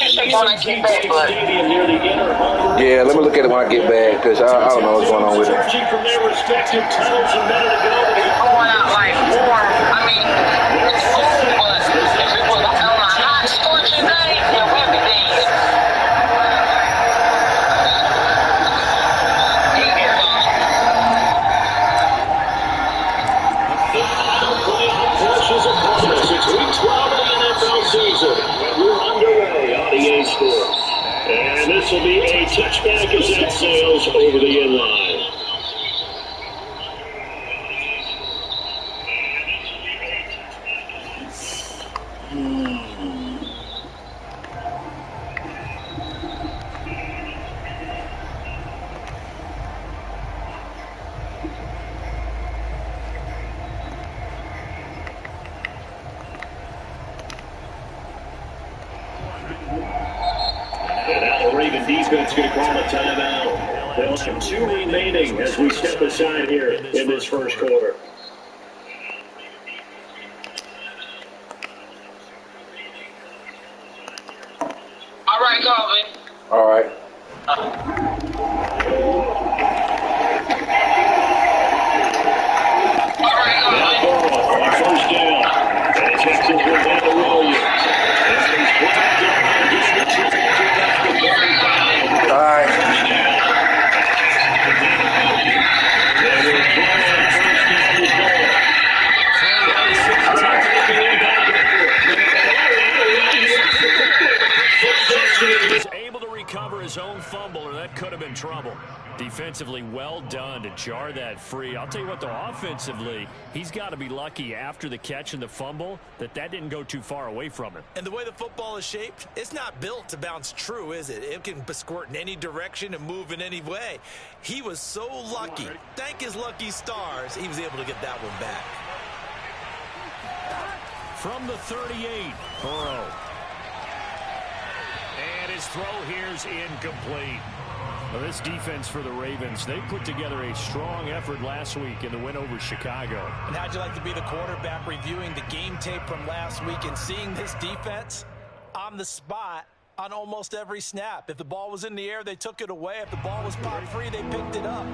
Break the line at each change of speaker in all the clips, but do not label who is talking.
check on that get back, but
yeah, let me look at it when I get back, because I don't know what's going on with it.
it's going out like warm. I mean, it's cold, but if it was on a hot, scorching day, then we'd be dead.
It's week 12 of the NFL season. We're underway on EA Sports. And this will be a touchback as that sails over the end line. Defense going to call a timeout. They'll have 2 remaining as we step aside here in this first quarter.
All right, Calvin.
All right.
First down. And Texans will have the Williams.
All right.
Was able to recover his own fumble, or that could have been trouble. Defensively, well done to jar that free. I'll tell you what, though, offensively, he's got to be lucky after the catch and the fumble that didn't go too far away from him.
And the way the football is shaped, it's not built to bounce true, is it? It can squirt in any direction and move in any way. He was so lucky. Thank his lucky stars, he was able to get that one back.
From the 38, Burrow. And his throw here's incomplete. Well, this defense for the Ravens, they put together a strong effort last week in the win over Chicago.
And how'd you like to be the quarterback reviewing the game tape from last week and seeing this defense on the spot on almost every snap? If the ball was in the air, they took it away. If the ball was pop free, they picked it up.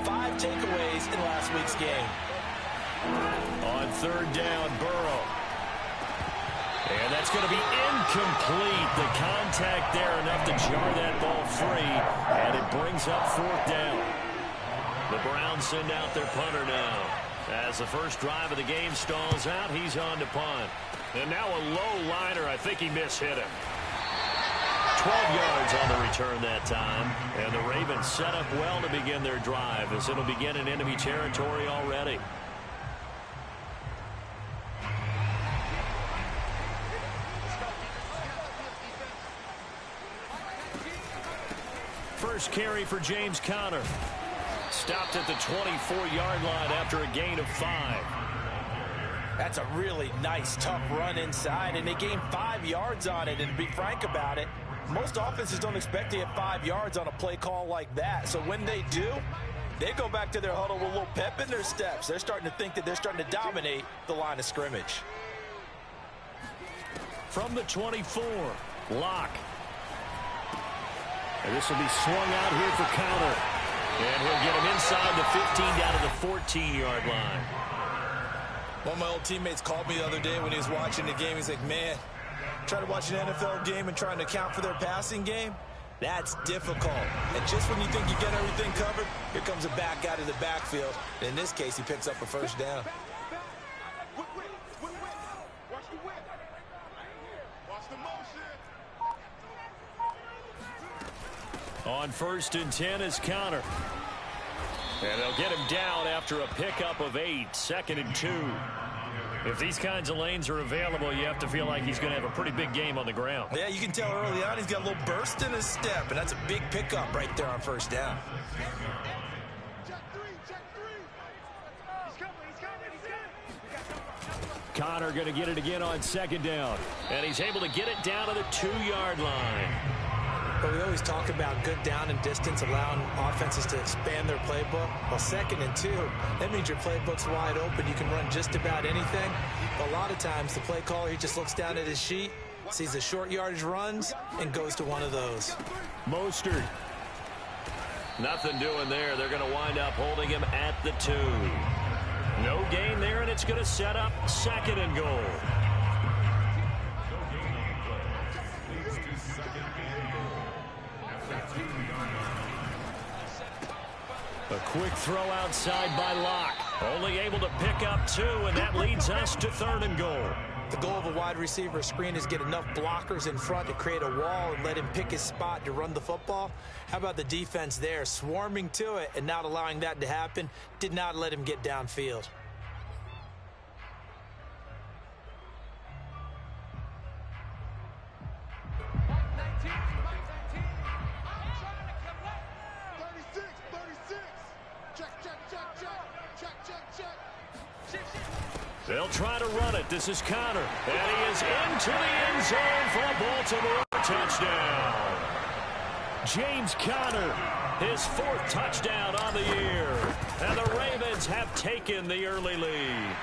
5 takeaways in last week's game.
On third down, Burrow. And that's going to be incomplete. The contact there enough to jar that ball free. And it brings up fourth down. The Browns send out their punter now. As the first drive of the game stalls out, he's on to punt. And now a low liner. I think he mishit him. 12 yards on the return that time. And the Ravens set up well to begin their drive as it'll begin in enemy territory already. First carry for James Conner. Stopped at the 24-yard line after a gain of 5.
That's a really nice, tough run inside, and they gained 5 yards on it. And to be frank about it, most offenses don't expect to get 5 yards on a play call like that. So when they do, they go back to their huddle with a little pep in their steps. They're starting to think that they're starting to dominate the line of scrimmage.
From the 24, Locke. And this will be swung out here for Conner. And he'll get him inside the 15 down to the 14-yard line.
One of my old teammates called me the other day when he was watching the game. He's like, man, trying to watch an NFL game and trying to account for their passing game, that's difficult. And just when you think you get everything covered, here comes a back out of the backfield. And in this case, he picks up a first down.
On 1st and 10 is Conner. And they'll get him down after a pickup of 8, 2nd and 2. If these kinds of lanes are available, you have to feel like he's going to have a pretty big game on the ground.
Yeah, you can tell early on he's got a little burst in his step, and that's a big pickup right there on first down.
Conner going to get it again on 2nd down. And he's able to get it down to the 2-yard line.
But we always talk about good down and distance, allowing offenses to expand their playbook. Well, 2nd and 2, that means your playbook's wide open. You can run just about anything. But a lot of times, the play caller, he just looks down at his sheet, sees the short yardage runs, and goes to one of those.
Mostert. Nothing doing there. They're going to wind up holding him at the 2. No gain there, and it's going to set up 2nd and goal. A quick throw outside by Locke. Only able to pick up 2, and that leads us to 3rd and goal.
The goal of a wide receiver screen is get enough blockers in front to create a wall and let him pick his spot to run the football. How about the defense there, swarming to it and not allowing that to happen? Did not let him get downfield.
They'll try to run it. This is Conner. And he is into the end zone for a Baltimore touchdown. James Conner, his 4th touchdown on the year. And the Ravens have taken the early lead.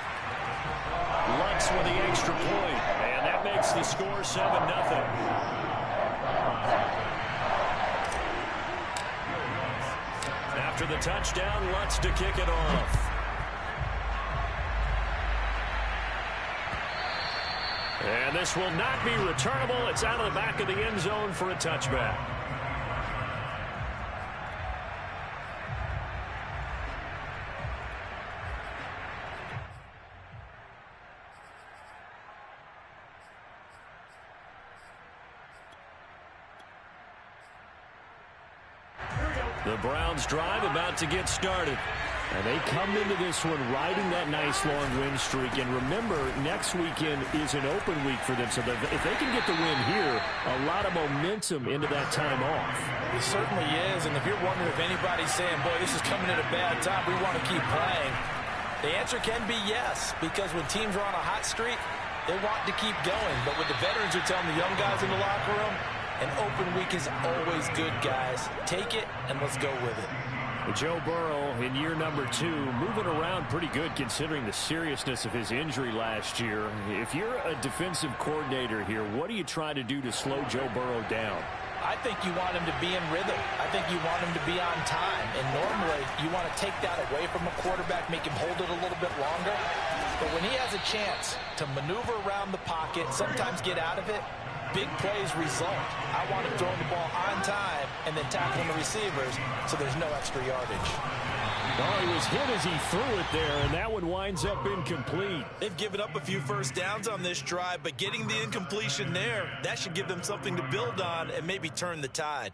Lutz with the extra point. And that makes the score 7-0. After the touchdown, Lutz to kick it off. And this will not be returnable. It's out of the back of the end zone for a touchback. The Browns drive about to get started. And they come into this one riding that nice long win streak. And remember, next weekend is an open week for them. So if they can get the win here, a lot of momentum into that time off.
It certainly is. And if you're wondering if anybody's saying, boy, this is coming at a bad time, we want to keep playing, the answer can be yes. Because when teams are on a hot streak, they want to keep going. But what the veterans are telling the young guys in the locker room, an open week is always good, guys. Take it and let's go with it.
Joe Burrow in year number 2, moving around pretty good considering the seriousness of his injury last year. If you're a defensive coordinator here, what do you try to do to slow Joe Burrow down?
I think you want him to be in rhythm. I think you want him to be on time. And normally you want to take that away from a quarterback, make him hold it a little bit longer. But when he has a chance to maneuver around the pocket, sometimes get out of it, big plays result. I want him throwing the ball on time and then tackling the receivers so there's no extra yardage.
Oh, he was hit as he threw it there, and that one winds up incomplete.
They've given up a few first downs on this drive, but getting the incompletion there, that should give them something to build on and maybe turn the tide.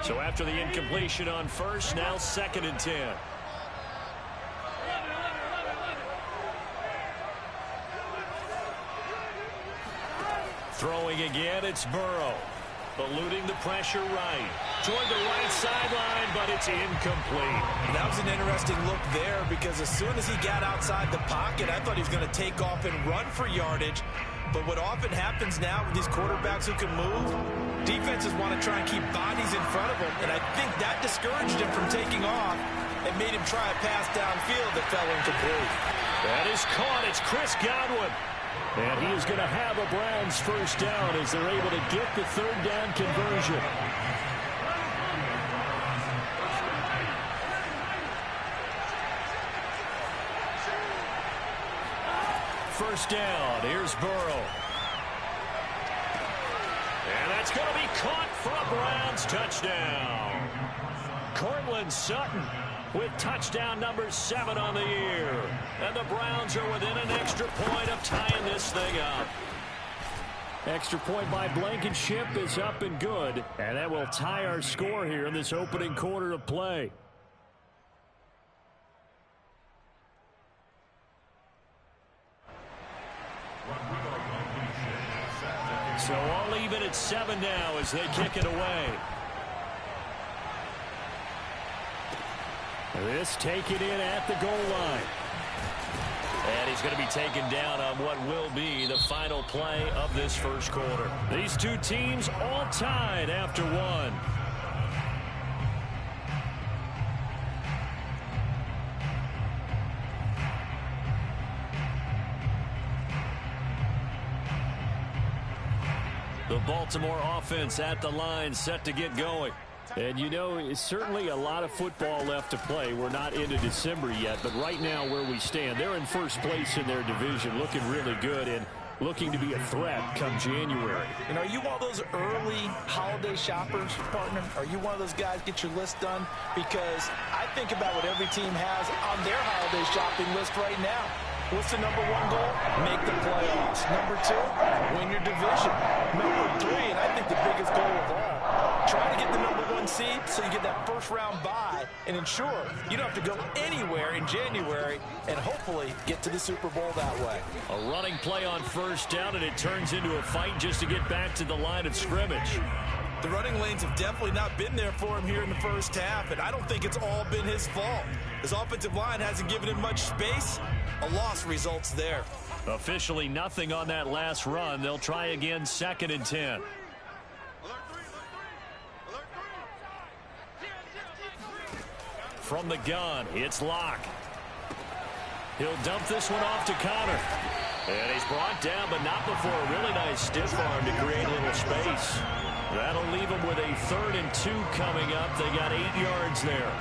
So after the incompletion on first, now 2nd and 10. Throwing again, it's Burrow. Eluding the pressure right. Toward the right sideline, but it's incomplete.
That was an interesting look there because as soon as he got outside the pocket, I thought he was going to take off and run for yardage. But what often happens now with these quarterbacks who can move, defenses want to try and keep bodies in front of them. And I think that discouraged him from taking off and made him try a pass downfield that fell incomplete.
That is caught. It's Chris Godwin. And he is going to have a Browns first down as they're able to get the 3rd down conversion. First down. Here's Burrow. And that's going to be caught for a Browns touchdown. Courtland Sutton with touchdown number 7 on the year. And the Browns are within an extra point of tying this thing up. Extra point by Blankenship is up and good. And that will tie our score here in this opening quarter of play. So all even at 7 now as they kick it away. This taken in at the goal line. And he's going to be taken down on what will be the final play of this first quarter. These two teams all tied after 1. Baltimore offense at the line, set to get going. And, you know, it's certainly a lot of football left to play. We're not into December yet, but right now where we stand, they're in first place in their division, looking really good and looking to be a threat come January.
And are you one of those early holiday shoppers, partner? Are you one of those guys get your list done? Because I think about what every team has on their holiday shopping list right now. What's the number one goal? Make the playoffs. Number two, win your division. Number three, and I think the biggest goal of all, try to get the number one seed so you get that first round bye and ensure you don't have to go anywhere in January and hopefully get to the Super Bowl that way.
A running play on first down, and it turns into a fight just to get back to the line of scrimmage.
The running lanes have definitely not been there for him here in the first half, and I don't think it's all been his fault. His offensive line hasn't given him much space. A loss results there.
Officially nothing on that last run. They'll try again, 2nd and 10. From the gun, it's Locke. He'll dump this one off to Connor. And he's brought down, but not before a really nice stiff arm to create a little space. That'll leave them with a 3rd and 2 coming up. They got 8 yards there.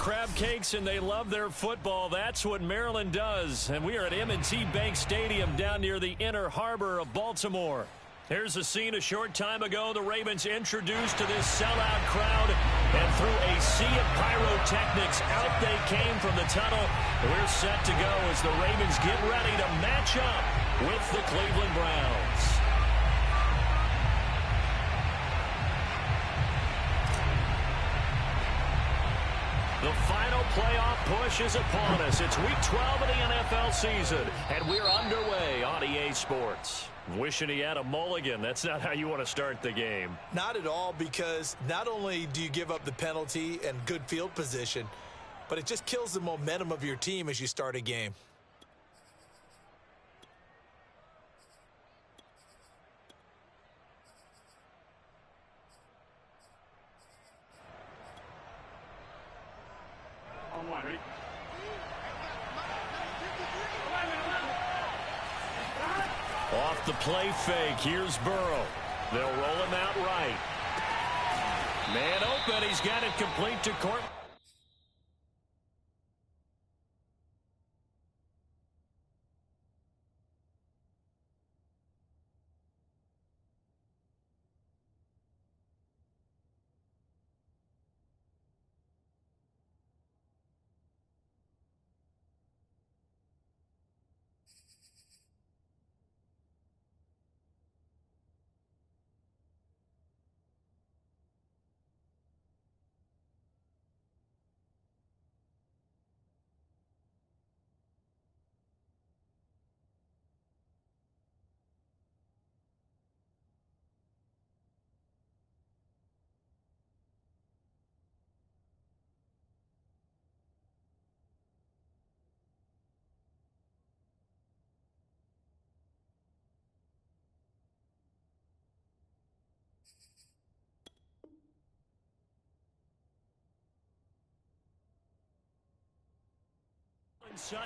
crab cakes and they love their football. That's what Maryland does. And we are at M&T Bank Stadium down near the Inner Harbor of Baltimore. Here's a scene a short time ago. The Ravens introduced to this sellout crowd, and through a sea of pyrotechnics, out they came from the tunnel. We're set to go as the Ravens get ready to match up with the Cleveland Browns. The final playoff push is upon us. It's Week 12 of the NFL season, and we're underway on EA Sports. Wishing he had a mulligan. That's not how you want to start the game.
Not at all, because not only do you give up the penalty and good field position, but it just kills the momentum of your team as you start a game.
Off the play fake, here's Burrow. They'll roll him out right. Man open, he's got it complete to Court. Sutton.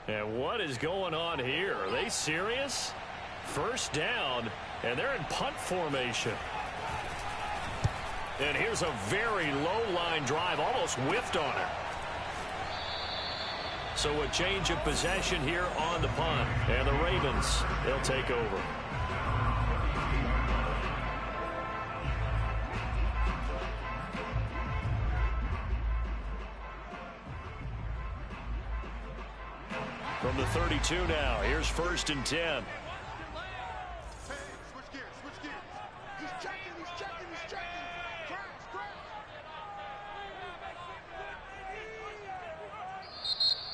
And what is going on here? Are they serious? First down, and they're in punt formation. And here's a very low-line drive, almost whiffed on it. So a change of possession here on the punt. And the Ravens, they'll take over. From the 32 now, here's 1st and 10.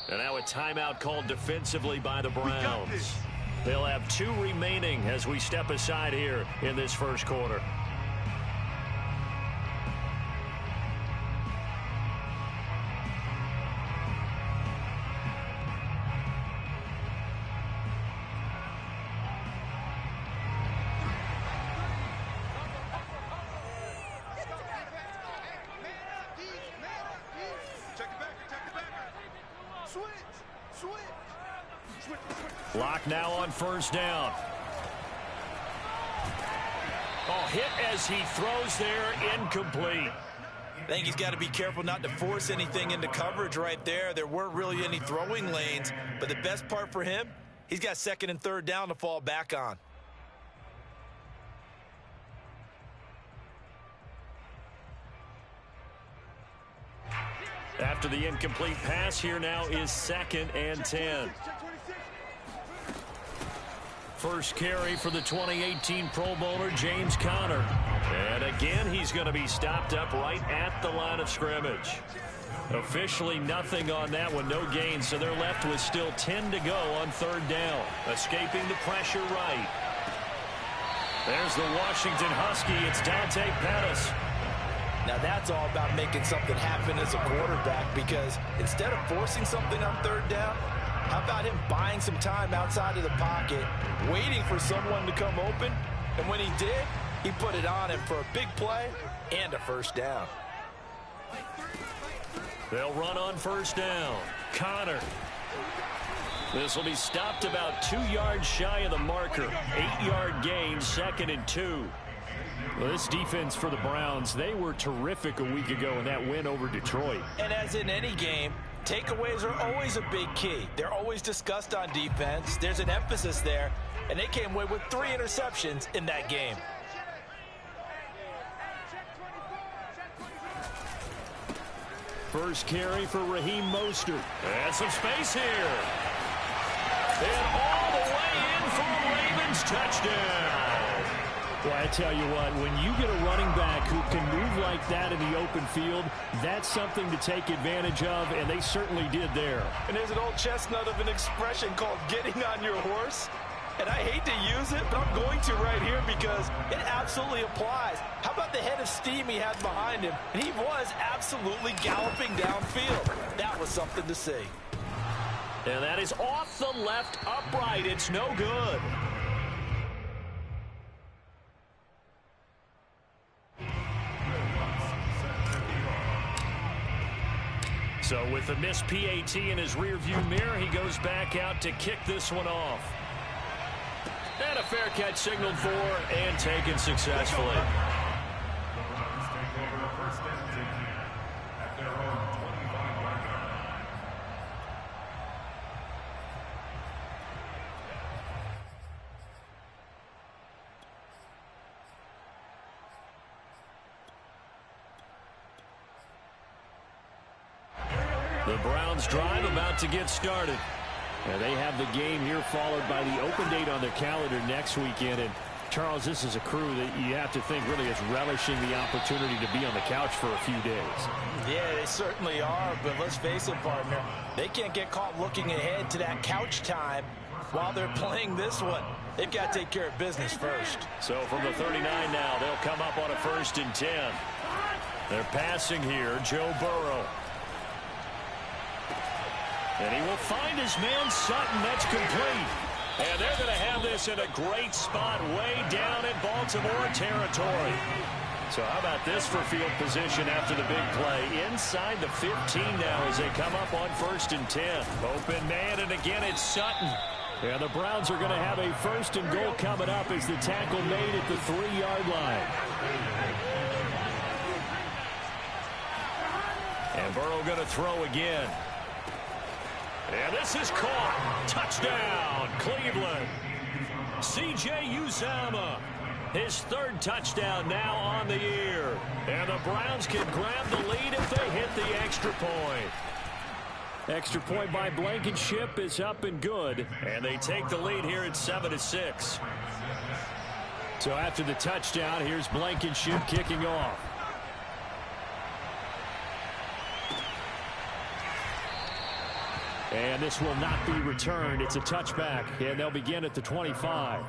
And now a timeout called defensively by the Browns. They'll have 2 remaining as we step aside here in this first quarter. Lock now on 1st down. Oh, hit as he throws there, incomplete.
I think he's got to be careful not to force anything into coverage right there. There weren't really any throwing lanes, but the best part for him, he's got 2nd and 3rd down to fall back on.
After the incomplete pass, here now is 2nd and 10. First carry for the 2018 Pro Bowler, James Conner. And again, he's going to be stopped up right at the line of scrimmage. Officially nothing on that one, no gain, so they're left with still 10 to go on 3rd down. Escaping the pressure right. There's the Washington Husky. It's Dante Pettis.
Now that's all about making something happen as a quarterback, because instead of forcing something on 3rd down, how about him buying some time outside of the pocket, waiting for someone to come open, and when he did, he put it on him for a big play and a 1st down.
They'll run on 1st down. Conner. This will be stopped about 2 yards shy of the marker. 8-yard gain, 2nd and 2. Well, this defense for the Browns, they were terrific a week ago in that win over Detroit.
And as in any game, takeaways are always a big key. They're always discussed on defense. There's an emphasis there, and they came away with 3 interceptions in that game.
First carry for Raheem Mostert. And some space here. And all the way in for a Ravens touchdown. Well, I tell you what, when you get a running back who can move like that in the open field, that's something to take advantage of, and they certainly did there.
And there's an old chestnut of an expression called getting on your horse. And I hate to use it, but I'm going to right here because it absolutely applies. How about the head of steam he had behind him? And he was absolutely galloping downfield. That was something to see.
And that is off the left upright. It's no good. So with the missed PAT in his rearview mirror, he goes back out to kick this one off. And a fair catch signaled for and taken successfully. The Browns drive about to get started. And they have the game here followed by the open date on their calendar next weekend. And, Charles, this is a crew that you have to think really is relishing the opportunity to be on the couch for a few days.
Yeah, they certainly are. But let's face it, partner, they can't get caught looking ahead to that couch time while they're playing this one. They've got to take care of business first.
So from the 39 now, they'll come up on a 1st and 10. They're passing here, Joe Burrow. And he will find his man Sutton. That's complete. And they're going to have this in a great spot way down in Baltimore territory. So how about this for field position after the big play? Inside the 15 now as they come up on 1st and 10. Open man, and again it's Sutton. And the Browns are going to have a 1st and goal coming up as the tackle made at the 3-yard line. And Burrow going to throw again. And this is caught. Touchdown, Cleveland. C.J. Uzomah, his 3rd touchdown now on the year. And the Browns can grab the lead if they hit the extra point. Extra point by Blankenship is up and good. And they take the lead here at 7-6. So after the touchdown, here's Blankenship kicking off. And this will not be returned. It's a touchback, and they'll begin at the 25.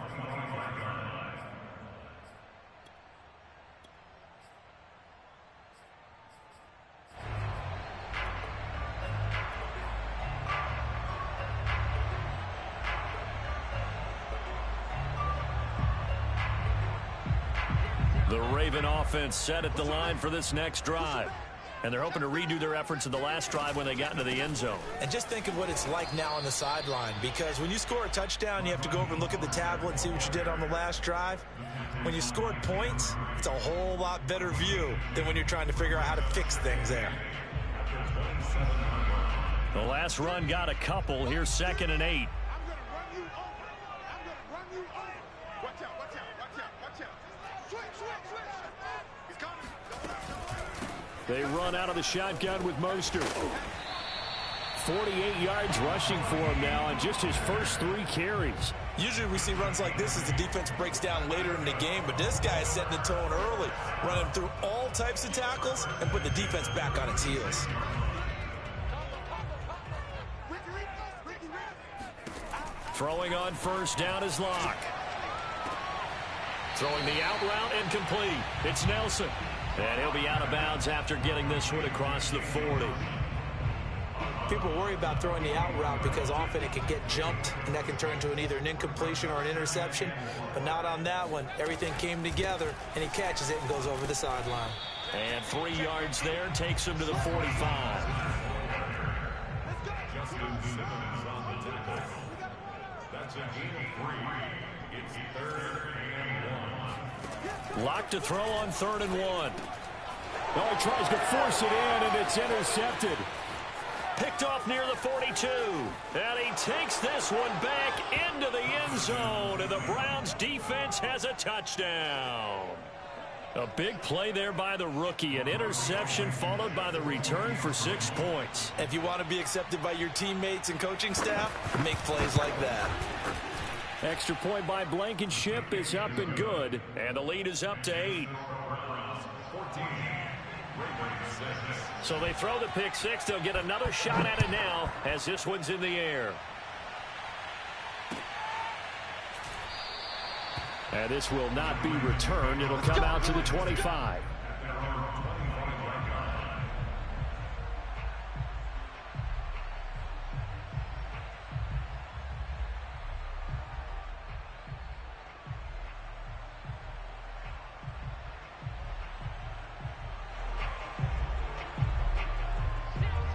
The Raven offense set at the line for this next drive. And they're hoping to redo their efforts in the last drive when they got into the end zone.
And just think of what it's like now on the sideline, because when you score a touchdown, you have to go over and look at the tablet and see what you did on the last drive. When you scored points, it's a whole lot better view than when you're trying to figure out how to fix things there.
The last run got a couple. Here's 2nd and 8. They run out of the shotgun with Mostert. 48 yards rushing for him now on just his first 3 carries.
Usually we see runs like this as the defense breaks down later in the game, but this guy is setting the tone early, running through all types of tackles and put the defense back on its heels.
Throwing on 1st down is Locke. Throwing the out route and complete. It's Nelson. And he'll be out of bounds after getting this one across the 40.
People worry about throwing the out route because often it can get jumped, and that can turn into either an incompletion or an interception. But not on that one. Everything came together, and he catches it and goes over the sideline.
And 3 yards there takes him to the 45. Locke to throw on 3rd and 1.
Oh, he tries to force it in, and it's intercepted.
Picked off near the 42. And he takes this one back into the end zone, and the Browns defense has a touchdown. A big play there by the rookie. An interception followed by the return for 6 points.
If you want to be accepted by your teammates and coaching staff, make plays like that.
Extra point by Blankenship is up and good. And the lead is up to 8. So they throw the pick six. They'll get another shot at it now as this one's in the air. And this will not be returned. It'll come out to the 25.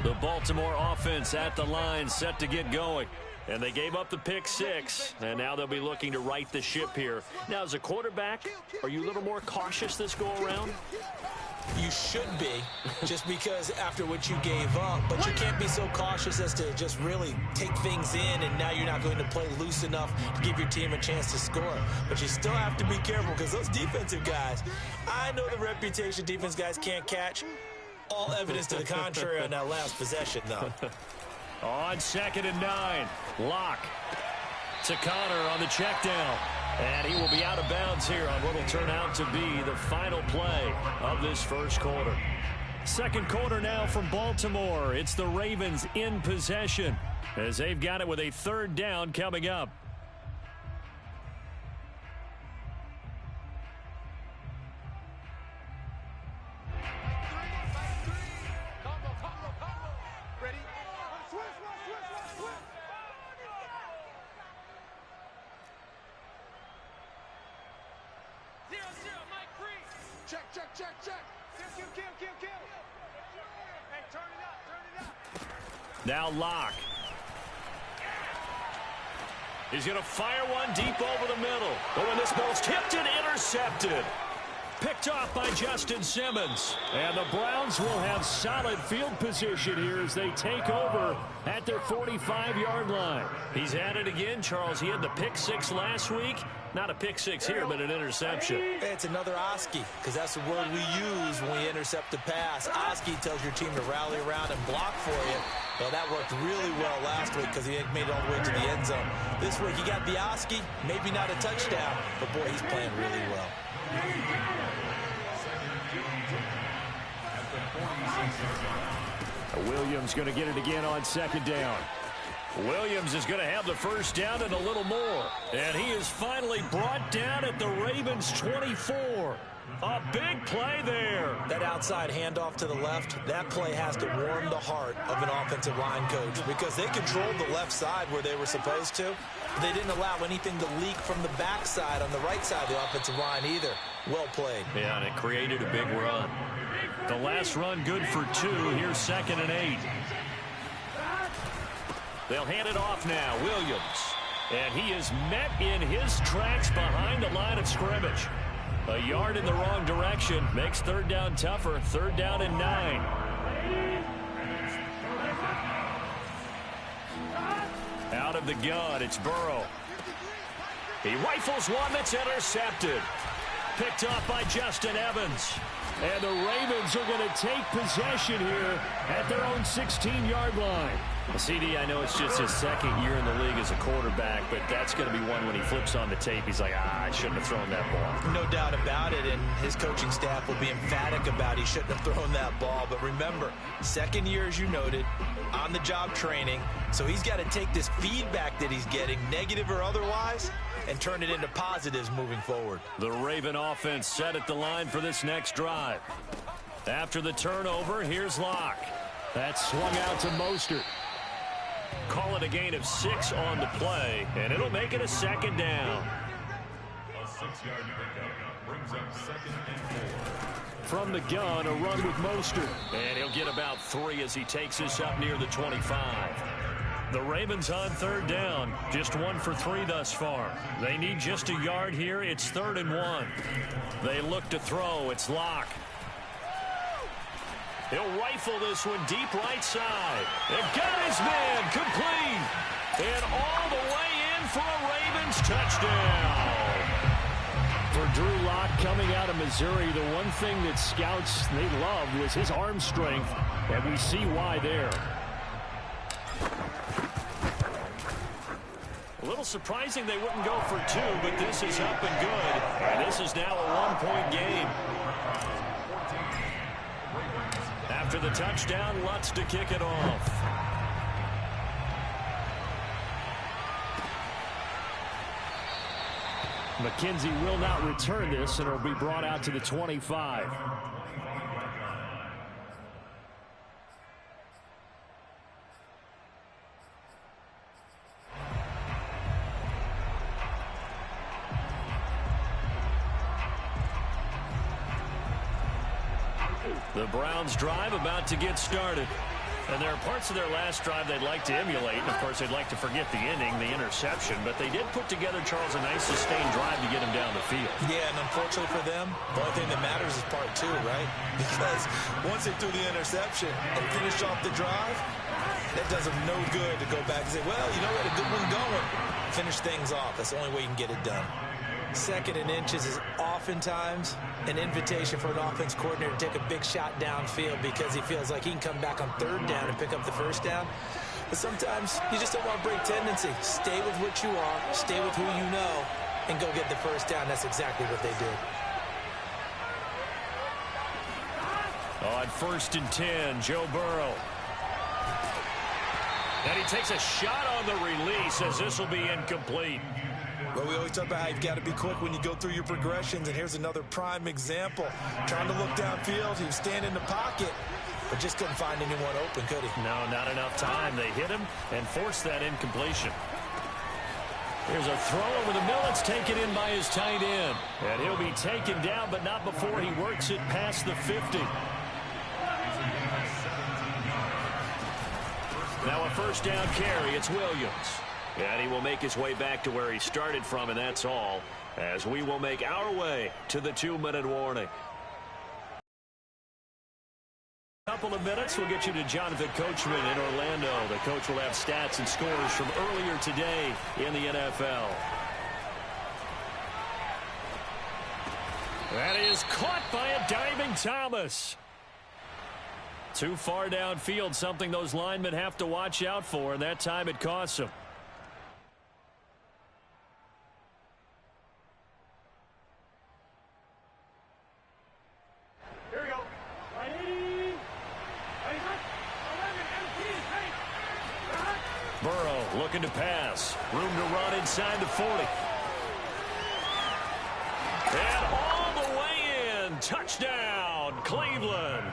The Baltimore offense at the line, set to get going. And they gave up the pick six, and now they'll be looking to right the ship here. Now, as a quarterback, are you a little more cautious this go-around?
You should be, just because after what you gave up, but you can't be so cautious as to just really take things in, and now you're not going to play loose enough to give your team a chance to score. But you still have to be careful because those defensive guys, I know the reputation defense guys can't catch. All evidence to the contrary on that last possession, though.
On 2nd and 9, Locke to Connor on the check down. And he will be out of bounds here on what will turn out to be the final play of this first quarter. Second quarter now from Baltimore. It's the Ravens in possession as they've got it with a 3rd down coming up. Now Locke. He's going to fire one deep over the middle. Oh, and this ball's tipped and intercepted. Picked off by Justin Simmons. And the Browns will have solid field position here as they take over at their 45-yard line. He's at it again, Charles. He had the pick six last week. Not a pick six here, but an interception.
It's another Oski, because that's the word we use when we intercept a pass. Oski tells your team to rally around and block for you. Well, that worked really well last week because he made it all the way to the end zone. This week, he got the Oski, maybe not a touchdown, but boy, he's playing really well.
Williams going to get it again on 2nd down. Williams is going to have the first down and a little more. And he is finally brought down at the Ravens 24. A big play there.
That outside handoff to the left, that play has to warm the heart of an offensive line coach because they controlled the left side where they were supposed to. But they didn't allow anything to leak from the backside on the right side of the offensive line either. Well played.
Yeah, and it created a big run. The last run good for 2. Here's 2nd and 8. They'll hand it off now. Williams. And he is met in his tracks behind the line of scrimmage. A yard in the wrong direction makes 3rd down tougher. 3rd down and 9. Out of the gun, it's Burrow. He rifles one that's intercepted. Picked off by Justin Evans. And the Ravens are going to take possession here at their own 16-yard line. CD, I know it's just his 2nd year in the league as a quarterback, but that's going to be one when he flips on the tape. He's like, I shouldn't have thrown that ball.
No doubt about it, and his coaching staff will be emphatic about he shouldn't have thrown that ball. But remember, 2nd year, as you noted, on-the-job training. So he's got to take this feedback that he's getting, negative or otherwise, and turn it into positives moving forward.
The Raven offense set at the line for this next drive. After the turnover, here's Locke. That's swung out to Mostert. Call it a gain of 6 on the play, and it'll make it a 2nd down.
A 6-yard pickup brings up 2nd and 4.
From the gun, a run with Mostert. And he'll get about 3 as he takes this up near the 25. The Ravens on 3rd down, just 1 for 3 thus far. They need just a yard here. It's 3rd and 1. They look to throw. It's Locke. He'll rifle this one deep right side. They've got his man complete. And all the way in for a Ravens touchdown. For Drew Lock coming out of Missouri, the one thing that scouts they loved was his arm strength, and we see why there. A little surprising they wouldn't go for two, but this is up and good, and this is now a one-point game. After the touchdown, Lutz to kick it off. McKenzie will not return this, and it will be brought out to the 25. The Browns drive about to get started. And there are parts of their last drive they'd like to emulate. And, of course, they'd like to forget the ending, the interception. But they did put together, Charles, a nice sustained drive to get him down the field.
Yeah, and unfortunately for them, the only thing that matters is part two, right? Because once they threw the interception and finished off the drive, that does them no good to go back and say, well, you know, we had a good one going. Finish things off. That's the only way you can get it done. Second and inches is oftentimes an invitation for an offense coordinator to take a big shot downfield because he feels like he can come back on third down and pick up the first down. But sometimes you just don't want to break tendency. Stay with what you are, stay with who you know, and go get the first down. That's exactly what they did.
On 1st and 10, Joe Burrow. And he takes a shot on the release as this will be incomplete.
Well, we always talk about how you've got to be quick when you go through your progressions, and here's another prime example. Trying to look downfield, he was standing in the pocket, but just couldn't find anyone open, could he?
No, not enough time. They hit him and forced that incompletion. Here's a throw over the middle. It's taken in by his tight end. And he'll be taken down, but not before he works it past the 50. Now a first down carry. It's Williams. And he will make his way back to where he started from, and that's all, as we will make our way to the 2-minute warning. Couple of minutes, we'll get you to Jonathan Coachman in Orlando. The coach will have stats and scores from earlier today in the NFL. That is caught by a diving Thomas. Too far downfield, something those linemen have to watch out for, and that time it costs them. Burrow looking to pass. Room to run inside the 40. And all the way in. Touchdown, Cleveland.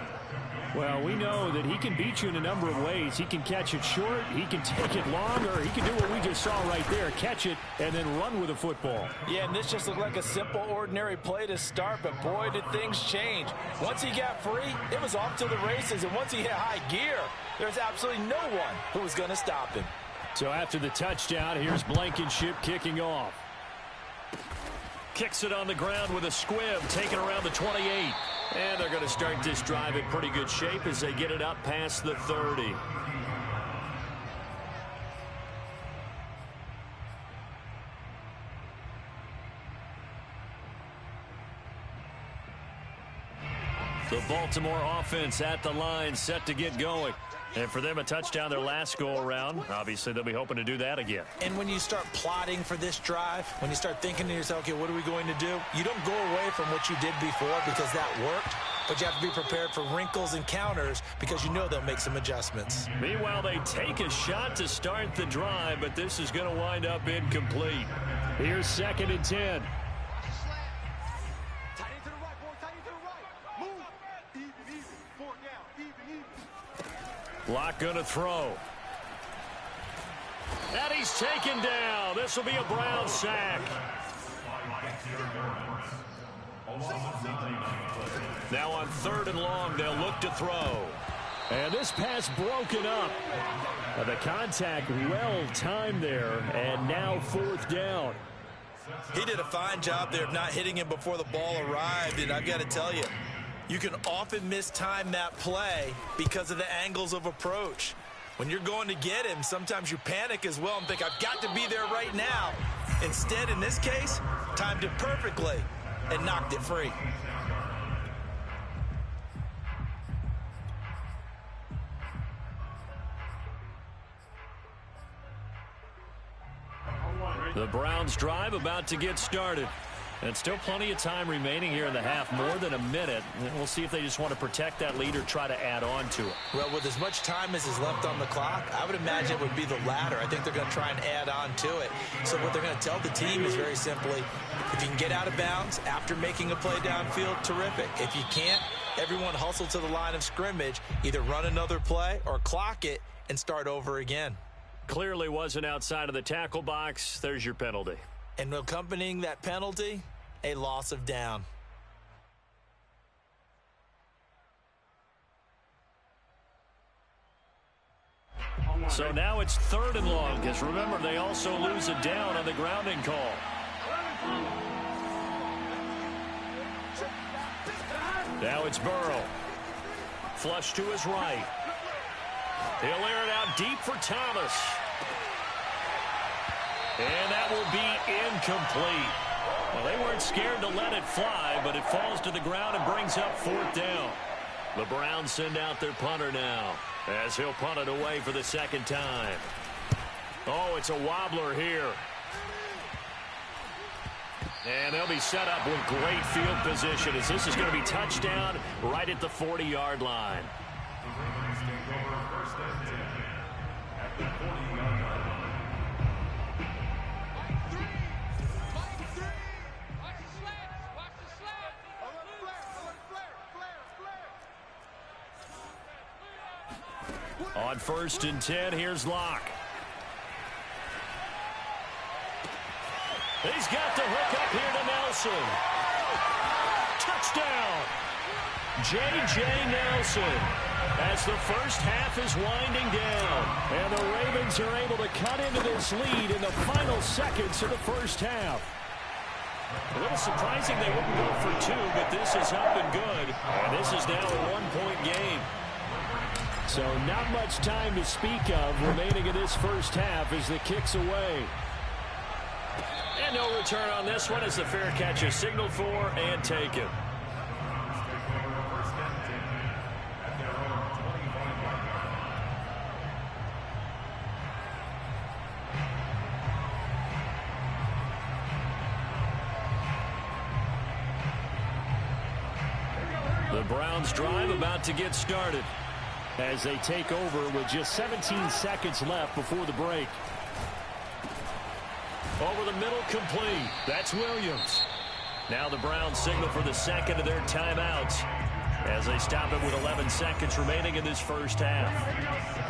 Well, we know that he can beat you in a number of ways. He can catch it short, he can take it long, or he can do what we just saw right there, catch it and then run with the football.
Yeah, and this just looked like a simple, ordinary play to start, but boy, did things change. Once he got free, it was off to the races, and once he hit high gear, there's absolutely no one who was going to stop him.
So after the touchdown, here's Blankenship kicking off. Kicks it on the ground with a squib, taken around the 28. And they're going to start this drive in pretty good shape as they get it up past the 30. The Baltimore offense at the line, set to get going. And for them, a touchdown their last go-around. Obviously, they'll be hoping to do that again.
And when you start plotting for this drive, when you start thinking to yourself, okay, what are we going to do? You don't go away from what you did before because that worked, but you have to be prepared for wrinkles and counters because you know they'll make some adjustments.
Meanwhile, they take a shot to start the drive, but this is going to wind up incomplete. Here's 2nd and 10. Lock going to throw. And he's taken down. This will be a Brown sack. Now on 3rd and long, they'll look to throw. And this pass broken up. The contact well timed there, and now 4th down.
He did a fine job there of not hitting him before the ball arrived, and I've got to tell you, you can often mistime that play because of the angles of approach. When you're going to get him, sometimes you panic as well and think, I've got to be there right now. Instead, in this case, timed it perfectly. and knocked it free.
The Browns drive about to get started. And still plenty of time remaining here in the half, more than a minute. And we'll see if they just want to protect that lead or try to add on to it.
Well, with as much time as is left on the clock, I would imagine it would be the latter. I think they're going to try and add on to it. So what they're going to tell the team is very simply, if you can get out of bounds after making a play downfield, terrific. If you can't, everyone hustle to the line of scrimmage, either run another play or clock it and start over again.
Clearly wasn't outside of the tackle box. There's your penalty.
And accompanying that penalty, a loss of down.
So now it's 3rd and long, because remember, they also lose a down on the grounding call. Now it's Burrow. Flush to his right. He'll air it out deep for Thomas. And that will be incomplete. Well, they weren't scared to let it fly, but it falls to the ground and brings up 4th down. The Browns send out their punter now, as he'll punt it away for the 2nd time. Oh, it's a wobbler here. And they'll be set up with great field position, as this is going to be touchdown right at the 40-yard line. On 1st and 10, here's Locke. He's got the hook up here to Nelson. Touchdown! J.J. Nelson, as the first half is winding down. And the Ravens are able to cut into this lead in the final seconds of the first half. A little surprising they wouldn't go for 2, but this is up and good. And this is now a 1-point game. So not much time to speak of remaining in this first half as the kick's away. And no return on this one as the fair catch is signaled for and taken. The Browns drive about to get started as they take over with just 17 seconds left before the break. Over the middle, complete. That's Williams. Now the Browns signal for the 2nd of their timeouts as they stop it with 11 seconds remaining in this first half.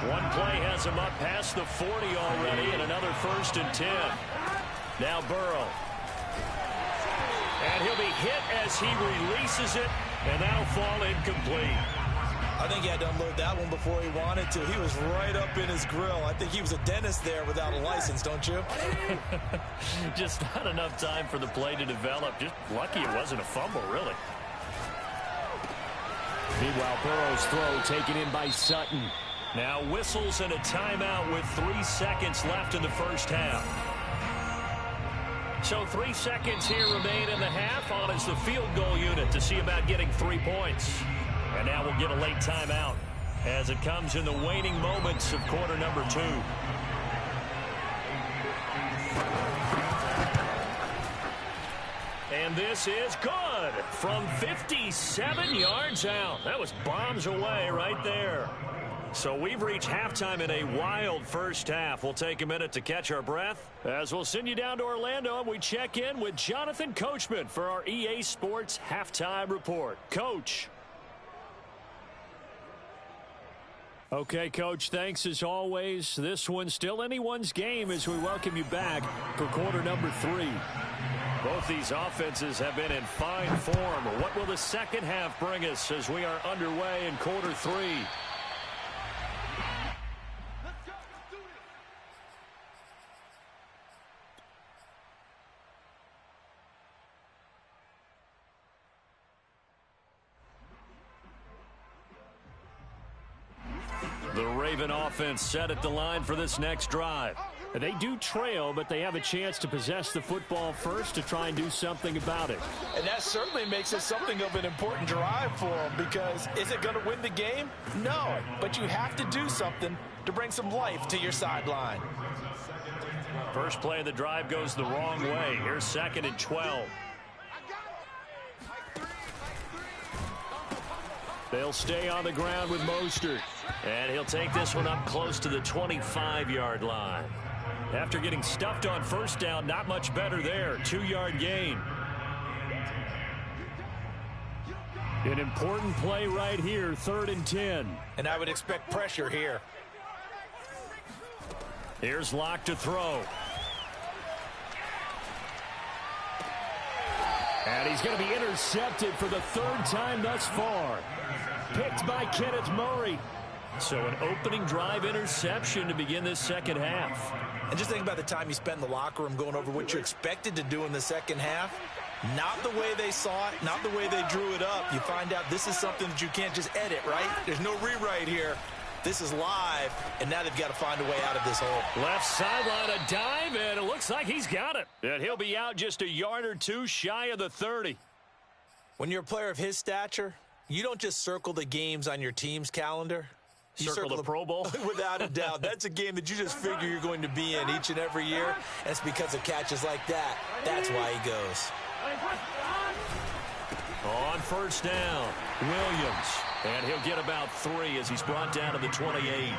One play has them up past the 40 already, and another 1st and 10. Now Burrow. And he'll be hit as he releases it, and that'll fall incomplete.
I think he had to unload that one before he wanted to. He was right up in his grill. I think he was a dentist there without a license, don't you?
Just not enough time for the play to develop. Just lucky it wasn't a fumble, really. Meanwhile, Burrow's throw taken in by Sutton. Now whistles and a timeout with 3 seconds left in the first half. So 3 seconds here remain in the half on as the field goal unit to see about getting 3 points. And now we'll get a late timeout as it comes in the waning moments of quarter number 2. And this is good from 57 yards out. That was bombs away right there. So we've reached halftime in a wild first half. We'll take a minute to catch our breath as we'll send you down to Orlando and we check in with Jonathan Coachman for our EA Sports Halftime Report. Coach. Okay, Coach, thanks as always. This one's still anyone's game as we welcome you back for quarter number 3. Both these offenses have been in fine form. What will the second half bring us as we are underway in quarter 3? The Raven offense set at the line for this next drive. They do trail, but they have a chance to possess the football first to try and do something about it.
And that certainly makes it something of an important drive for them, because is it going to win the game? No, but you have to do something to bring some life to your sideline.
First play of the drive goes the wrong way. Here's 2nd and 12. They'll stay on the ground with Mostert. And he'll take this one up close to the 25-yard line. After getting stuffed on first down, not much better there. 2-yard gain. An important play right here, 3rd and 10.
And I would expect pressure here.
Here's Locke to throw. And he's going to be intercepted for the 3rd time thus far. Picked by Kenneth Murray. So an opening drive interception to begin this second half.
And just think about the time you spent in the locker room going over what you expected to do in the second half. Not the way they saw it, not the way they drew it up. You find out this is something that you can't just edit, right? There's no rewrite here. This is live, and now they've got to find a way out of this hole.
Left sideline, a dive, and it looks like he's got it. And he'll be out just a yard or two shy of the 30.
When you're a player of his stature, you don't just circle the games on your team's calendar. You
circle the Pro Bowl?
Without a doubt. That's a game that you just figure you're going to be in each and every year. And it's because of catches like that. That's why he goes.
On first down, Williams. And he'll get about 3 as he's brought down to the 28.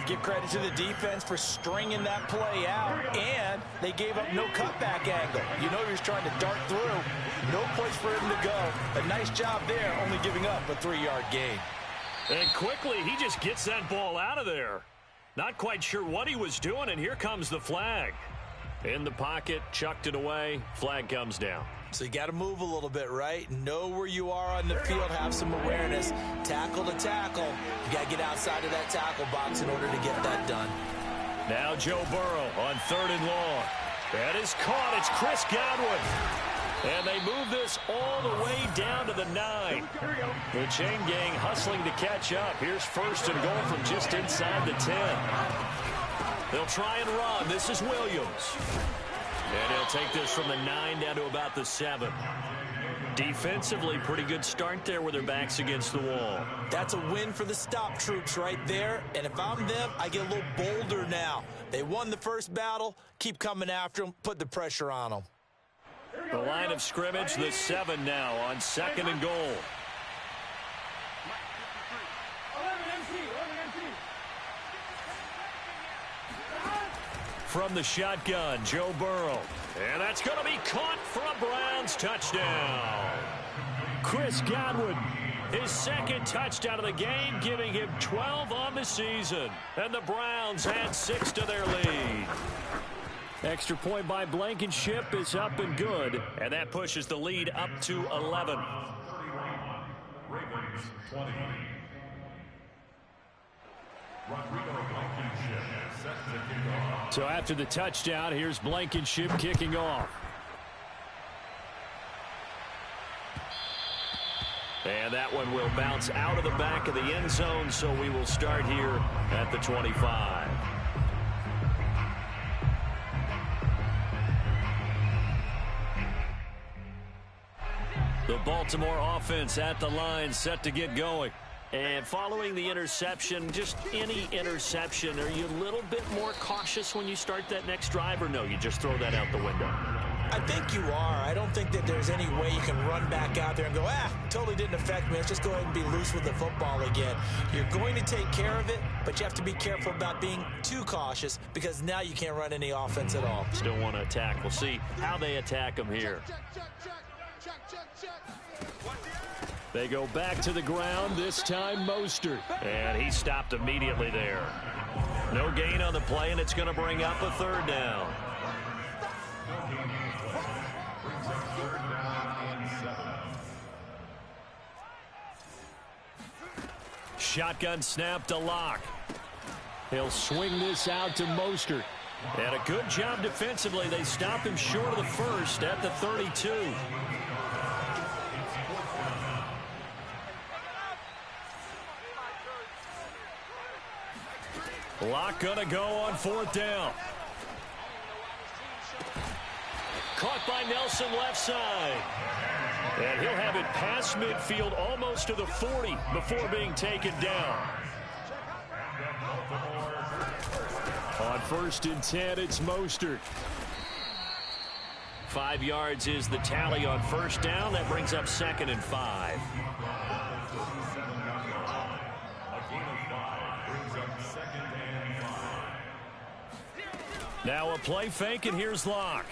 Give credit to the defense for stringing that play out. And they gave up no cutback angle. You know he was trying to dart through. No place for him to go. A nice job there, only giving up a 3-yard gain.
And quickly, he just gets that ball out of there. Not quite sure what he was doing, and here comes the flag. In the pocket, chucked it away, flag comes down.
So you got to move a little bit, right? Know where you are on the field, have some awareness. Tackle to tackle. You got to get outside of that tackle box in order to get that done.
Now Joe Burrow on 3rd and long. That is caught. It's Chris Godwin. And they move this all the way down to the 9. The chain gang hustling to catch up. Here's 1st and goal from just inside the 10. They'll try and run. This is Williams. And he'll take this from the 9 down to about the 7. Defensively, pretty good start there with their backs against the wall.
That's a win for the stop troops right there. And if I'm them, I get a little bolder now. They won the first battle. Keep coming after them. Put the pressure on them.
The line of scrimmage, the 7 now on 2nd and goal. From the shotgun, Joe Burrow. And that's going to be caught for a Browns touchdown. Chris Godwin, his 2nd touchdown of the game, giving him 12 on the season. And the Browns add 6 to their lead. Extra point by Blankenship is up and good, and that pushes the lead up to 11.
Ravens 20. Rodrigo Blankenship set to kick off.
So after the touchdown, here's Blankenship kicking off. And that one will bounce out of the back of the end zone, so we will start here at the 25. The Baltimore offense at the line, set to get going. And following the interception, just any interception, are you a little bit more cautious when you start that next drive, or no, you just throw that out the window?
I think you are. I don't think that there's any way you can run back out there and go, totally didn't affect me. Let's just go ahead and be loose with the football again. You're going to take care of it, but you have to be careful about being too cautious because now you can't run any offense at all.
Still want to attack. We'll see how they attack them here. They go back to the ground, this time Mostert. And he stopped immediately there. No gain on the play, and it's going to bring up a 3rd down. Shotgun snap to Locke. He'll swing this out to Mostert. And a good job defensively. They stop him short of the 1st at the 32. Locke gonna go on 4th down. Caught by Nelson left side. And he'll have it past midfield almost to the 40 before being taken down. On 1st and 10, it's Mostert. 5 yards is the tally on 1st down. That brings up 2nd and 5. Now a play fake, and here's Locke.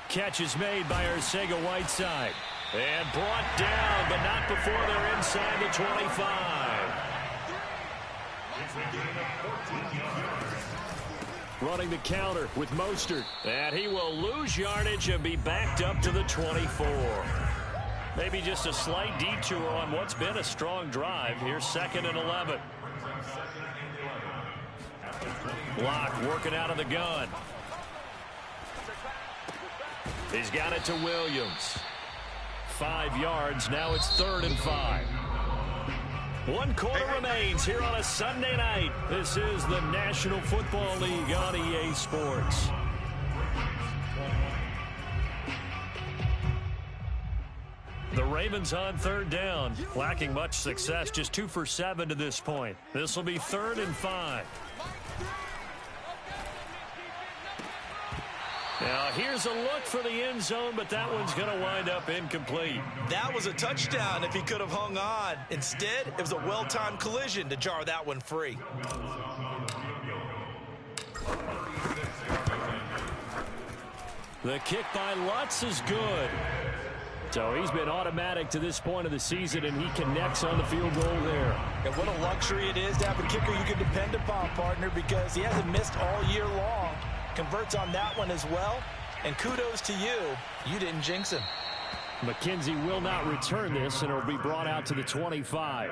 Catch is made by Arcega-Whiteside. And brought down, but not before they're inside the 25. Running the counter with Mostert. And he will lose yardage and be backed up to the 24. Maybe just a slight detour on what's been a strong drive. Here's 2nd and 11. Locke working out of the gun. He's got it to Williams. 5 yards. Now it's 3rd and 5. 1 quarter remains here on a Sunday night. This is the National Football League on EA Sports. The Ravens on 3rd down. Lacking much success. Just 2 for 7 to this point. This will be 3rd and 5. Now, here's a look for the end zone, but that one's going to wind up incomplete.
That was a touchdown if he could have hung on. Instead, it was a well-timed collision to jar that one free.
The kick by Lutz is good. So he's been automatic to this point of the season, and he connects on the field goal there.
And what a luxury it is to have a kicker you can depend upon, partner, because he hasn't missed all year long. Converts on that one as well, and kudos to you. You didn't jinx him.
McKenzie will not return this, and it'll be brought out to the 25.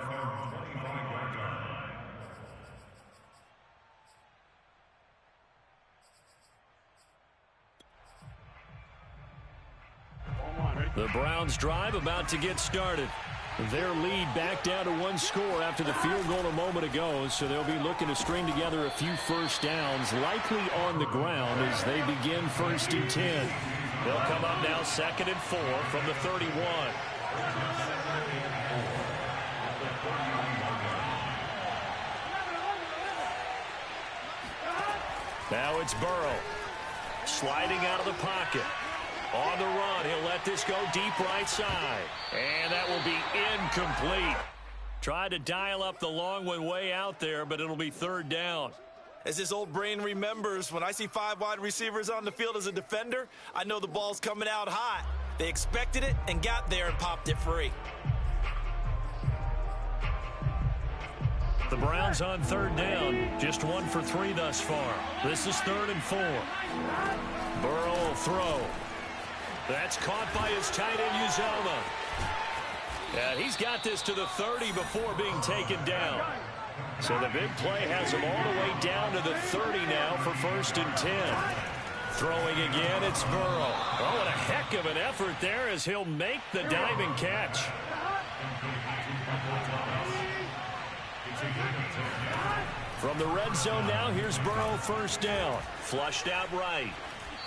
The Browns drive about to get started. Their lead back down to 1 score after the field goal a moment ago, so they'll be looking to string together a few first downs, likely on the ground as they begin 1st and 10. They'll come up now 2nd and 4 from the 31. Now it's Burrow. Sliding out of the pocket. On the run, he'll let this go deep right side. And that will be incomplete. Tried to dial up the long one way out there, but it'll be 3rd down.
As his old brain remembers, when I see 5 wide receivers on the field as a defender, I know the ball's coming out hot. They expected it and got there and popped it free.
The Browns on 3rd down. Just 1 for 3 thus far. This is 3rd and 4. Burrow will throw. That's caught by his tight end, Uzomah. And he's got this to the 30 before being taken down. So the big play has him all the way down to the 30 now for 1st and 10. Throwing again, it's Burrow. Oh, what a heck of an effort there as he'll make the diving catch. From the red zone now, here's Burrow 1st down. Flushed out right.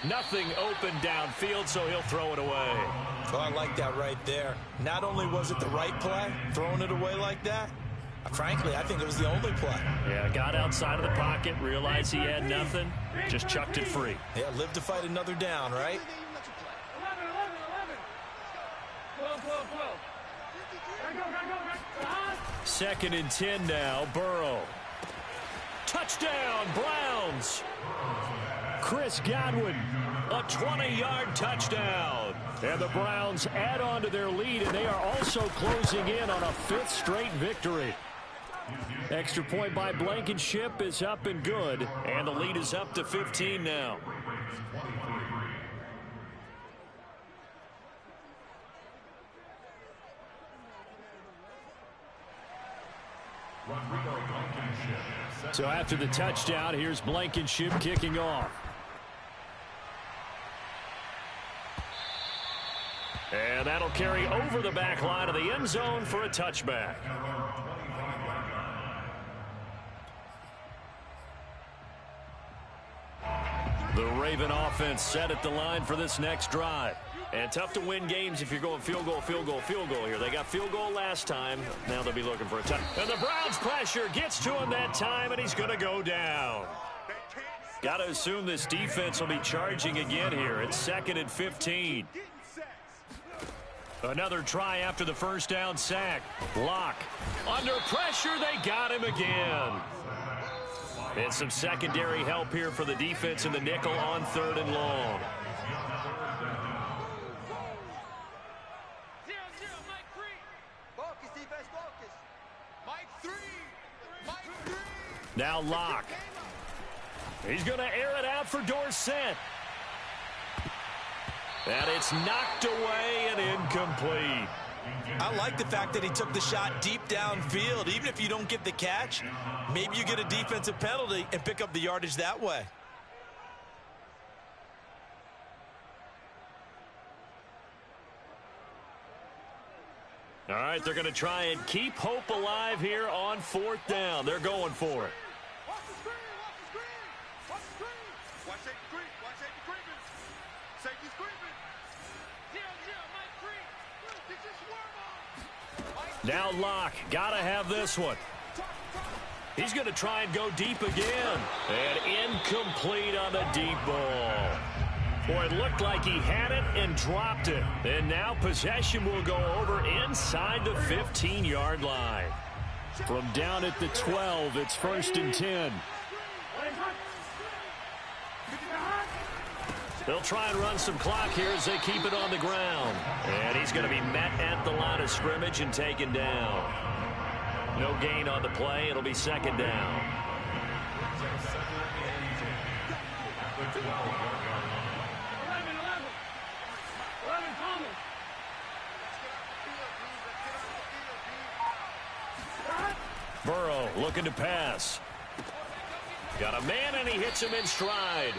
Nothing open downfield, so he'll throw it away.
Oh, I like that right there. Not only was it the right play, throwing it away like that, frankly, I think it was the only play.
Yeah, got outside of the pocket, realized he had nothing, just chucked it free.
Yeah, live to fight another down, right?
2nd and 10 now, Burrow. Touchdown, Browns! Chris Godwin, a 20-yard touchdown. And the Browns add on to their lead, and they are also closing in on a 5th straight victory. Extra point by Blankenship is up and good, and the lead is up to 15 now. So after the touchdown, here's Blankenship kicking off. And that'll carry over the back line of the end zone for a touchback. The Raven offense set at the line for this next drive. And tough to win games if you're going field goal, field goal, field goal here. They got field goal last time. Now they'll be looking for a touchdown. And the Browns pressure gets to him that time, and he's going to go down. Got to assume this defense will be charging again here. It's 2nd and 15. Another try after the first down sack. Locke. Under pressure, they got him again. And some secondary help here for the defense in the nickel on 3rd and long. Now Locke. He's going to air it out for Dorsett. And it's knocked away and incomplete.
I like the fact that he took the shot deep downfield. Even if you don't get the catch, maybe you get a defensive penalty and pick up the yardage that way.
All right, they're going to try and keep hope alive here on 4th down. They're going for it. Now Locke, got to have this one. He's going to try and go deep again. And incomplete on the deep ball. Boy, it looked like he had it and dropped it. And now possession will go over inside the 15-yard line. From down at the 12, it's 1st and 10. They'll try and run some clock here as they keep it on the ground. And he's going to be met at the line of scrimmage and taken down. No gain on the play. It'll be 2nd down. Burrow looking to pass. Got a man, and he hits him in stride.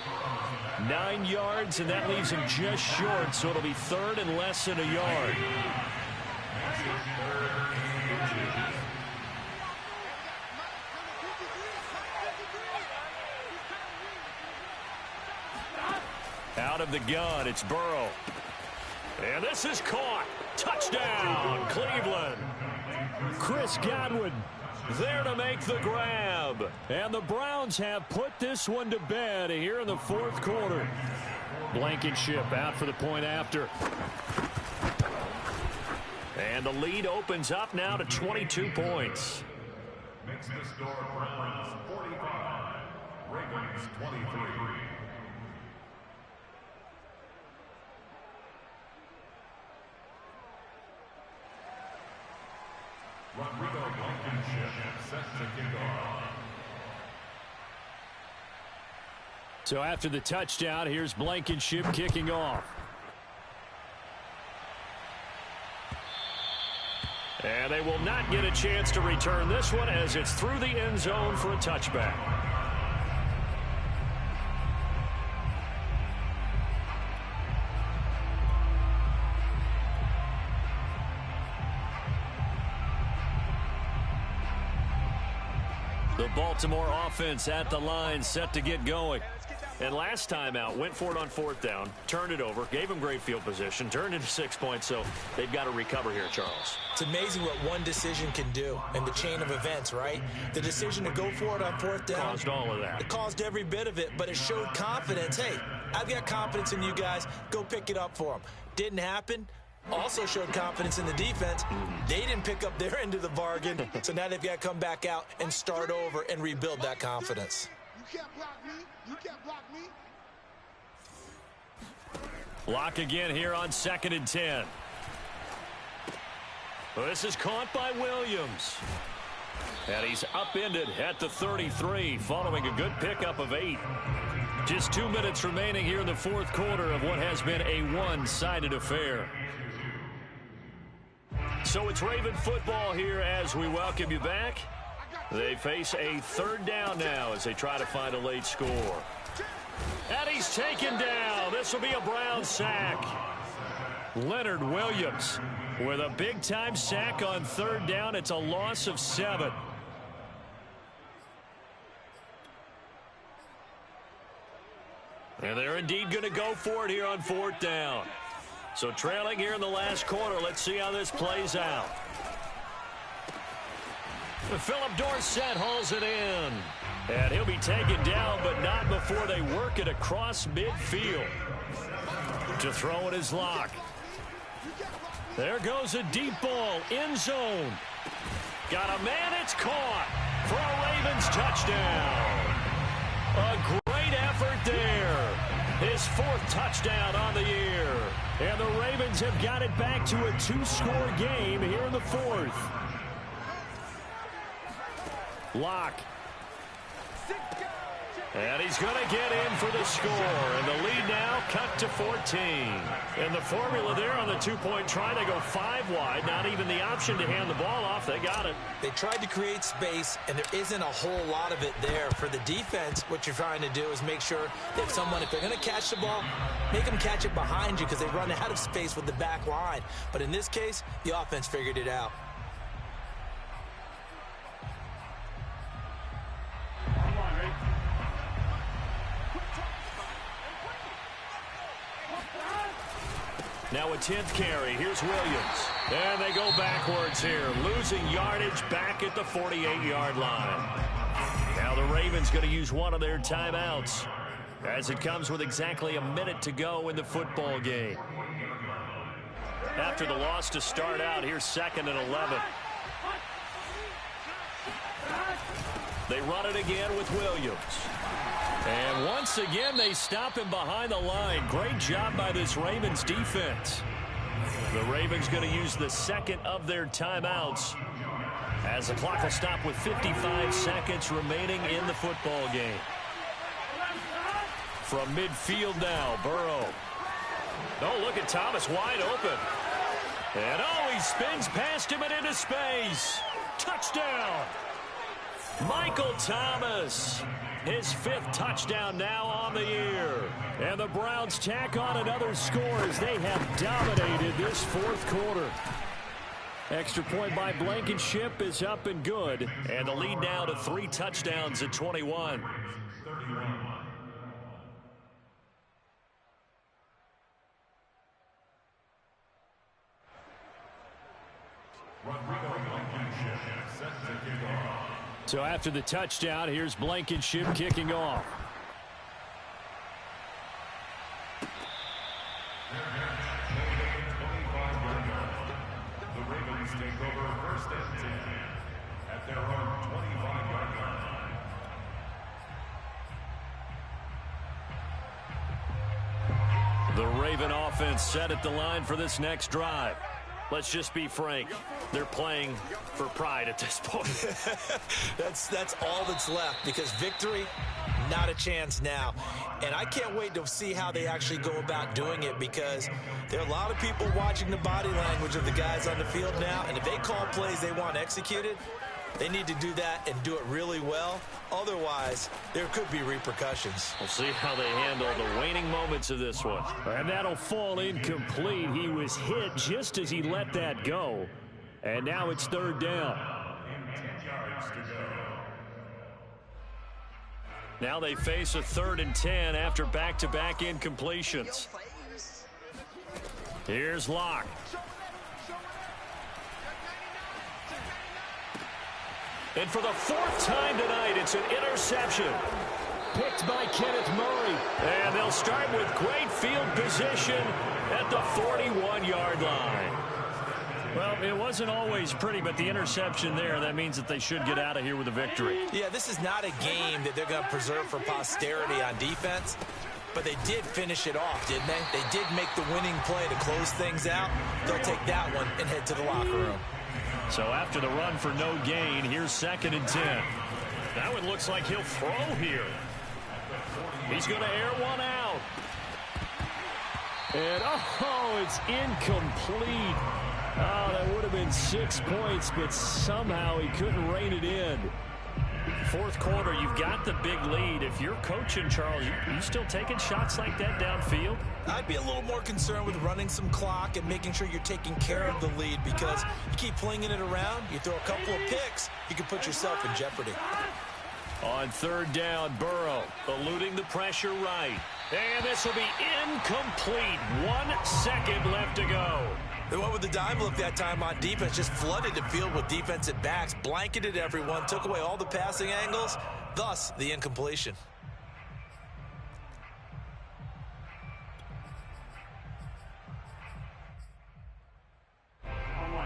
9 yards, and that leaves him just short, so it'll be 3rd and less than a yard. Out of the gun, it's Burrow. And this is caught. Touchdown, Cleveland. Chris Godwin there to make the grab. And the Browns have put this one to bed here in the 4th quarter. Blankenship out for the point after. And the lead opens up now to 22 points.
Makes the score Browns 45, Ravens 23. Rodrigo Blankenship set to kick off.
So after the touchdown, here's Blankenship kicking off. And they will not get a chance to return this one as it's through the end zone for a touchback. The Baltimore offense at the line set to get going. And last time out, went for it on 4th down, turned it over, gave them great field position, turned into 6 points, so they've got to recover here, Charles.
It's amazing what one decision can do in the chain of events, right? The decision to go for it on 4th down.
Caused all of that.
It caused every bit of it, but it showed confidence. Hey, I've got confidence in you guys. Go pick it up for them. Didn't happen. Also showed confidence in the defense. They didn't pick up their end of the bargain, so now they've got to come back out and start over and rebuild that confidence.
You can't block me. You can't block me.
Block again here on 2nd and 10. Well, this is caught by Williams. And he's upended at the 33 following a good pickup of 8. Just 2 minutes remaining here in the 4th quarter of what has been a one-sided affair. So it's Raven football here as we welcome you back. They face a 3rd down now as they try to find a late score. And he's taken down. This will be a Brown sack. Leonard Williams with a big-time sack on 3rd down. It's a loss of 7. And they're indeed going to go for it here on 4th down. So trailing here in the last quarter. Let's see how this plays out. Philip Dorsett hauls it in. And he'll be taken down, but not before they work it across midfield. To throw it is Locke. There goes a deep ball, end zone. Got a man, it's caught for a Ravens touchdown. A great effort there. His 4th touchdown on the year. And the Ravens have got it back to a 2-score game here in the 4th. Locke. And he's going to get in for the score. And the lead now cut to 14. And the formula there on the 2-point try, they go 5 wide. Not even the option to hand the ball off. They got it.
They tried to create space, and there isn't a whole lot of it there. For the defense, what you're trying to do is make sure that if they're going to catch the ball, make them catch it behind you because they run out of space with the back line. But in this case, the offense figured it out.
Now a 10th carry. Here's Williams. And they go backwards here. Losing yardage back at the 48-yard line. Now the Ravens going to use one of their timeouts as it comes with exactly a minute to go in the football game. After the loss to start out, here's 2nd and 11. They run it again with Williams. And once again, they stop him behind the line. Great job by this Ravens defense. The Ravens going to use the 2nd of their timeouts as the clock will stop with 55 seconds remaining in the football game. From midfield now, Burrow. Oh, look at Thomas wide open. And he spins past him and into space. Touchdown. Michael Thomas. His 5th touchdown now on the year. And the Browns tack on another score as they have dominated this 4th quarter. Extra point by Blankenship is up and good. And the lead now to 3 touchdowns at 21. So after the touchdown, here's Blankenship kicking off.
The Ravens take over 1st and 10 at their own 25-yard line.
The Raven offense set at the line for this next drive. Let's just be frank. They're playing for pride at this point.
That's all that's left because victory, not a chance now. And I can't wait to see how they actually go about doing it because there are a lot of people watching the body language of the guys on the field now. And if they call plays they want executed, they need to do that and do it really well. Otherwise, there could be repercussions.
We'll see how they handle the waning moments of this one. And that'll fall incomplete. He was hit just as he let that go. And now it's 3rd down.
10 yards to go.
Now they face a 3rd and 10 after back-to-back incompletions. Here's Locke. And for the 4th time tonight, it's an interception. Picked by Kenneth Murray. And they'll start with great field position at the 41-yard line. Well, it wasn't always pretty, but the interception there, that means that they should get out of here with a victory.
Yeah, this is not a game that they're going to preserve for posterity on defense, but they did finish it off, didn't they? They did make the winning play to close things out. They'll take that one and head to the locker room.
So after the run for no gain, here's 2nd and 10. Now it looks like he'll throw here. He's going to air one out. And, it's incomplete. Oh, that would have been 6 points, but somehow he couldn't rein it in. 4th quarter, you've got the big lead. If you're coaching, Charles, you still taking shots like that downfield?
I'd be a little more concerned with running some clock and making sure you're taking care of the lead because you keep flinging it around, you throw a couple of picks, you can put yourself in jeopardy.
On 3rd down, Burrow eluding the pressure right. And this will be incomplete. 1 second left to go.
And what would the dime look that time on defense? Just flooded the field with defensive backs, blanketed everyone, took away all the passing angles, thus the incompletion.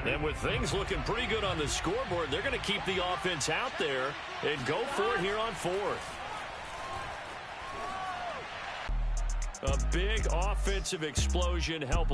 And with things looking pretty good on the scoreboard, they're going to keep the offense out there and go for it here on 4th. A big offensive explosion helped lead